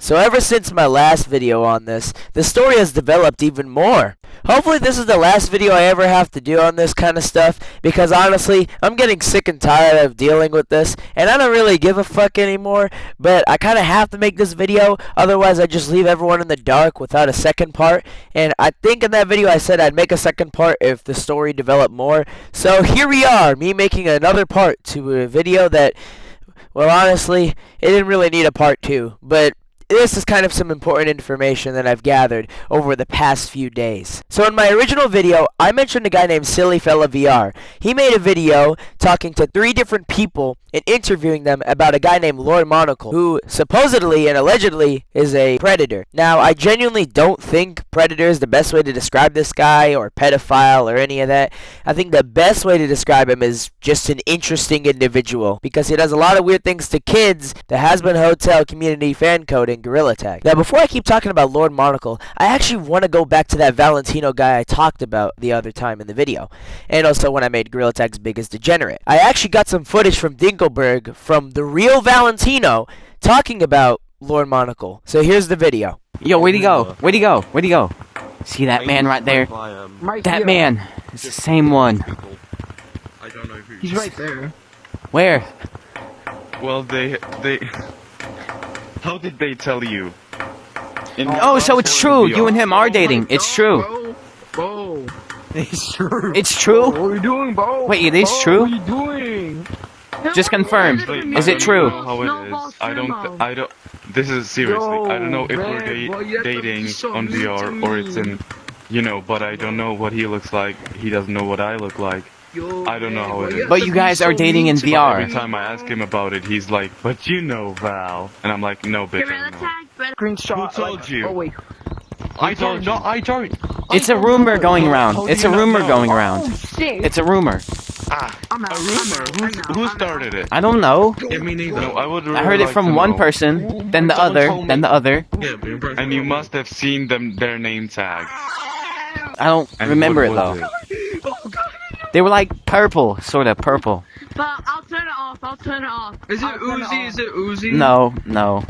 So ever since my last video on this, the story has developed even more. Hopefully this is the last video I ever have to do on this kind of stuff, because honestly, I'm getting sick and tired of dealing with this, and I don't really give a fuck anymore, but I kind of have to make this video, otherwise I just leave everyone in the dark without a second part, and I think in that video I said I'd make a second part if the story developed more. So here we are, me making another part to a video that, well, honestly, it didn't really need a part 2, but this is kind of some important information that I've gathered over the past few days. So in my original video, I mentioned a guy named Silly Fella VR. He made a video talking to 3 different people and interviewing them about a guy named Lord Monocle, who supposedly and allegedly is a predator. Now, I genuinely don't think predator is the best way to describe this guy, or pedophile, or any of that. I think the best way to describe him is just an interesting individual, because he does a lot of weird things to kids, the Has-Been Hotel community fan code, and Gorilla Tag. Now, before I keep talking about Lord Monocle, I actually want to go back to that Valentino guy I talked about the other time in the video, and also when I made Gorilla Tag's biggest degenerate. I actually got some footage from Dinkelberg from the real Valentino talking about Lord Monocle. So here's the video. Yo, where'd he go? Where'd he go? Where'd he go? See that man right there? That man. It's the same one. I don't know who. He's right there. Where? Well, they. How did they tell you? Oh, so it's true. You and him are dating. It's true. Bo. It's true. It's true? What are you doing, Bo? Wait, it is true? What are you doing? Just confirm. Is it true? How it is. I don't. This is seriously. I don't know if we're dating on VR or it's in, but I don't know what he looks like. He doesn't know what I look like. I don't know how it is. But you guys are dating in VR. Every time I ask him about it, he's like, "But you know, Val," and I'm like, "No, bitch, I don't know." Screenshot. Who told you? Oh wait. I don't. No, I don't. It's a rumor going around. It's a rumor going around. It's a rumor. I'm out. A rumor? Who started it? I don't know. Yeah, me neither. No, I heard it from one person, then the other, then the other. And you must have seen their name tag. I don't remember it though. They were like purple, sort of purple. But I'll turn it off. I'll turn it off. Is it Uzi? Is it Uzi? No.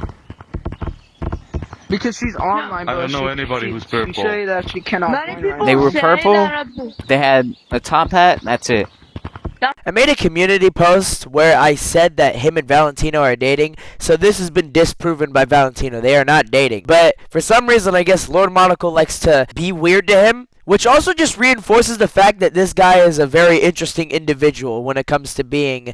Because she's online, I but don't know anybody who's purple. She say that she cannot. Many people They were say purple. that They had a top hat. That's it. I made a community post where I said that him and Valentino are dating, so this has been disproven by Valentino. They are not dating. But for some reason, I guess Lord Monocle likes to be weird to him, which also just reinforces the fact that this guy is a very interesting individual when it comes to being,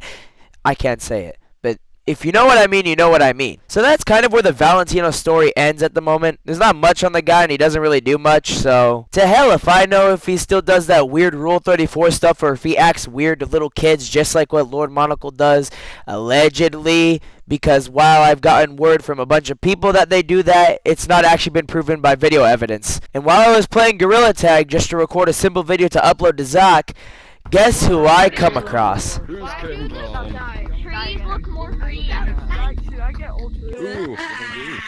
I can't say it, but if you know what I mean, you know what I mean. So that's kind of where the Valentino story ends at the moment. There's not much on the guy, and he doesn't really do much, so to hell if I know if he still does that weird Rule 34 stuff, or if he acts weird to little kids just like what Lord Monocle does, allegedly, because while I've gotten word from a bunch of people that they do that, it's not actually been proven by video evidence. And while I was playing Gorilla Tag just to record a simple video to upload to Zach, guess who I come across? trees look more green.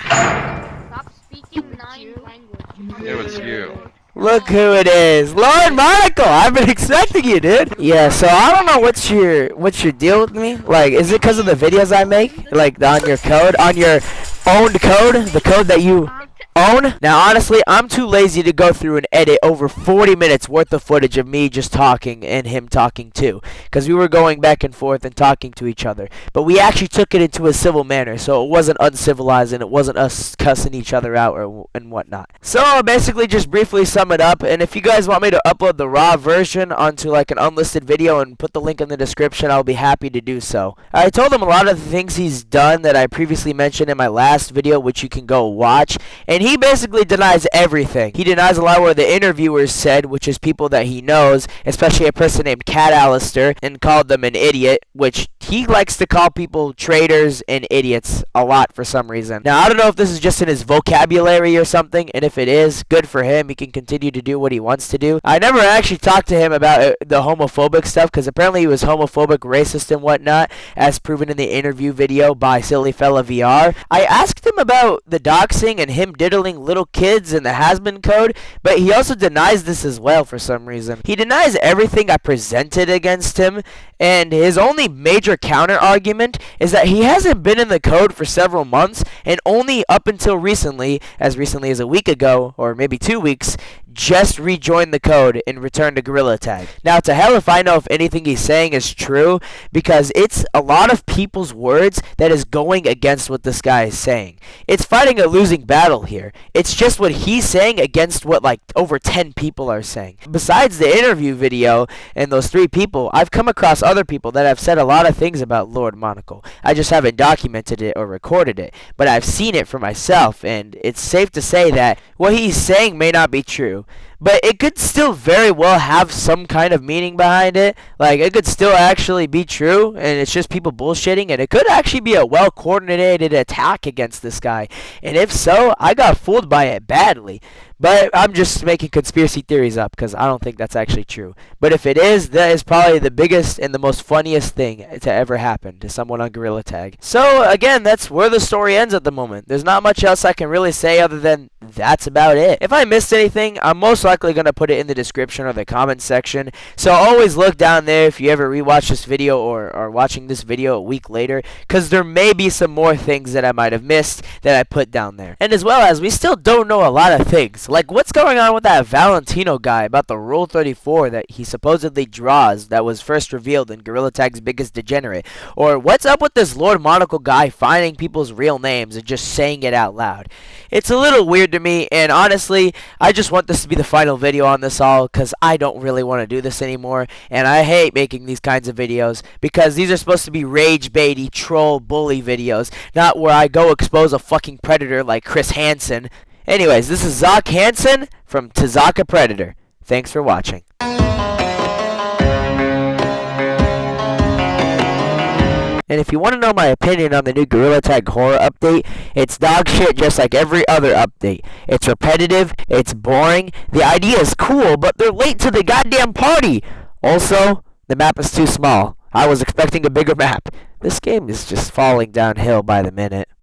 Stop speaking 9 languages. It was you. Look who it is, Lord Monocle. I've been expecting you, dude. Yeah, so I don't know what's your deal with me. Like, is it because of the videos I make? Like on your code, on your owned code, the code that you own? Now, honestly, I'm too lazy to go through and edit over 40 minutes worth of footage of me just talking and him talking too, because we were going back and forth and talking to each other. But we actually took it into a civil manner, so it wasn't uncivilized and it wasn't us cussing each other out and whatnot. So I'll basically just briefly sum it up, and if you guys want me to upload the raw version onto like an unlisted video and put the link in the description, I'll be happy to do so. I told him a lot of the things he's done that I previously mentioned in my last video, which you can go watch, and he basically denies everything. He denies a lot of what the interviewers said, which is people that he knows, especially a person named Cat Alistair, and called them an idiot, which he likes to call people traitors and idiots a lot for some reason. Now, I don't know if this is just in his vocabulary or something, and if it is, good for him. He can continue to do what he wants to do. I never actually talked to him about the homophobic stuff, because apparently he was homophobic, racist, and whatnot, as proven in the interview video by Silly Fella VR. I asked him about the doxing and him belittling little kids in the has-been code, but he also denies this as well for some reason. He denies everything I presented against him, and his only major counter-argument is that he hasn't been in the code for several months, and only up until recently as a week ago, or maybe 2 weeks, just rejoined the code and returned to Gorilla Tag. Now, to hell if I know if anything he's saying is true, because it's a lot of people's words that is going against what this guy is saying. It's fighting a losing battle here. It's just what he's saying against what like over 10 people are saying. Besides the interview video and those 3 people, I've come across other people that have said a lot of things about Lord Monocle. I just haven't documented it or recorded it, but I've seen it for myself, and it's safe to say that what he's saying may not be true, but it could still very well have some kind of meaning behind it. Like, it could still actually be true, and it's just people bullshitting, and it could actually be a well-coordinated attack against this guy. And if so, I got fooled by it badly. But I'm just making conspiracy theories up because I don't think that's actually true. But if it is, that is probably the biggest and the most funniest thing to ever happen to someone on Gorilla Tag. So again, that's where the story ends at the moment. There's not much else I can really say other than that's about it. If I missed anything, I'm most likely going to put it in the description or the comments section. So always look down there if you ever rewatch this video or are watching this video a week later, because there may be some more things that I might have missed that I put down there. And as well as we still don't know a lot of things. Like, what's going on with that Valentino guy about the Rule 34 that he supposedly draws that was first revealed in Gorilla Tag's Biggest Degenerate? Or what's up with this Lord Monocle guy finding people's real names and just saying it out loud? It's a little weird to me, and honestly, I just want this to be the final video on this all because I don't really want to do this anymore, and I hate making these kinds of videos because these are supposed to be rage baity, troll, bully videos, not where I go expose a fucking predator like Chris Hansen. Anyways, this is Zoc Hansen from Tazaka Predator. Thanks for watching. And if you want to know my opinion on the new Gorilla Tag horror update, it's dog shit just like every other update. It's repetitive, it's boring, the idea is cool, but they're late to the goddamn party! Also, the map is too small. I was expecting a bigger map. This game is just falling downhill by the minute.